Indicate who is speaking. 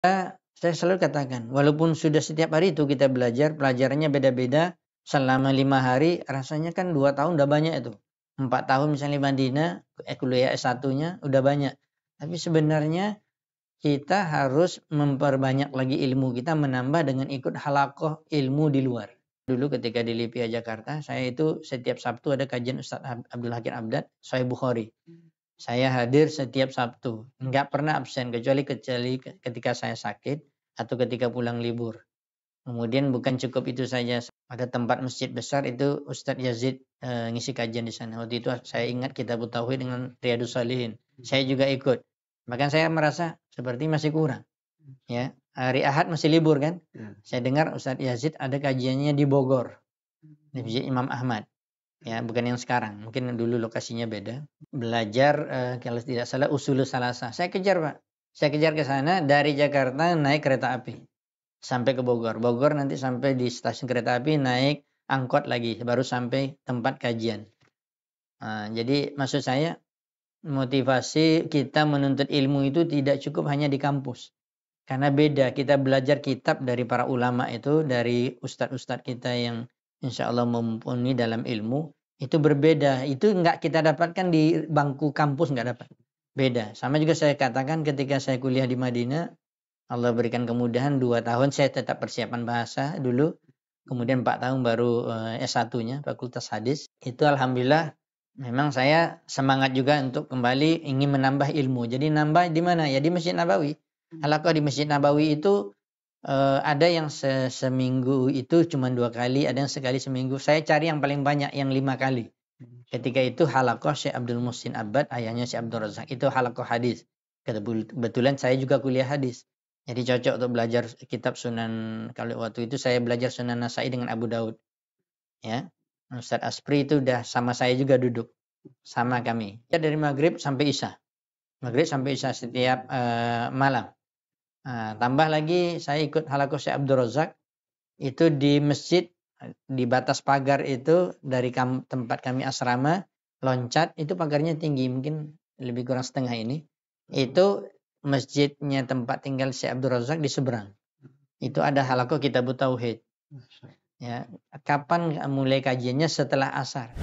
Speaker 1: Saya selalu katakan, walaupun sudah setiap hari itu kita belajar, pelajarannya beda-beda, selama 5 hari, rasanya kan 2 tahun udah banyak itu. 4 tahun misalnya di Madinah, kuliah S1-nya udah banyak. Tapi sebenarnya kita harus memperbanyak lagi ilmu kita, menambah dengan ikut halaqah ilmu di luar. Dulu ketika di Lipia Jakarta, saya itu setiap Sabtu ada kajian Ustaz Abdul Hakim Abdad, Sahih Bukhari. Saya hadir setiap Sabtu, nggak pernah absen kecuali ketika saya sakit atau ketika pulang libur. Kemudian bukan cukup itu saja, ada tempat masjid besar itu Ustadz Yazid ngisi kajian di sana. Waktu itu saya ingat kitab Tauhid dengan Riyadus Shalihin. Saya juga ikut. Bahkan saya merasa seperti masih kurang. Ya, hari Ahad masih libur kan? Saya dengar Ustadz Yazid ada kajiannya di Bogor, di Masjid Imam Ahmad. Ya, bukan yang sekarang. Mungkin dulu lokasinya beda. Belajar kalau tidak salah Usulul Salasah. Saya kejar, Pak. Saya kejar ke sana dari Jakarta naik kereta api sampai ke Bogor. Bogor nanti sampai di stasiun kereta api naik angkot lagi baru sampai tempat kajian. Jadi maksud saya motivasi kita menuntut ilmu itu tidak cukup hanya di kampus. Karena beda, kita belajar kitab dari para ulama itu, dari ustadz-ustadz kita yang insya Allah mumpuni dalam ilmu, itu berbeda. Itu enggak kita dapatkan di bangku kampus, enggak dapat. Beda. Sama juga saya katakan ketika saya kuliah di Madinah, Allah berikan kemudahan 2 tahun saya tetap persiapan bahasa dulu. Kemudian 4 tahun baru S1-nya, Fakultas Hadis. Itu alhamdulillah memang saya semangat juga untuk kembali ingin menambah ilmu. Jadi nambah di mana? Ya di Masjid Nabawi. Halaqah di Masjid Nabawi itu ada yang seminggu itu cuma 2 kali, ada yang sekali seminggu. Saya cari yang paling banyak, yang 5 kali. Ketika itu halaqah Syekh Abdul Muhsin Abbad, ayahnya Syekh Abdul Razak. Itu halaqah hadis. Kebetulan saya juga kuliah hadis. Jadi cocok untuk belajar kitab Sunan. Kalau waktu itu saya belajar Sunan Nasai dengan Abu Daud. Ya. Ustadz Aspri itu udah sama saya juga duduk. Sama kami. Ya, dari Maghrib sampai Isya. Maghrib sampai Isya setiap malam. Tambah lagi saya ikut halaqah Syekh Abdul Razak itu di masjid di batas pagar itu dari tempat kami asrama loncat itu pagarnya tinggi mungkin lebih kurang setengah ini. Itu masjidnya tempat tinggal Syekh Abdul Razak di seberang. Itu ada halaqah Kitab Tauhid. Ya, kapan mulai kajiannya setelah asar.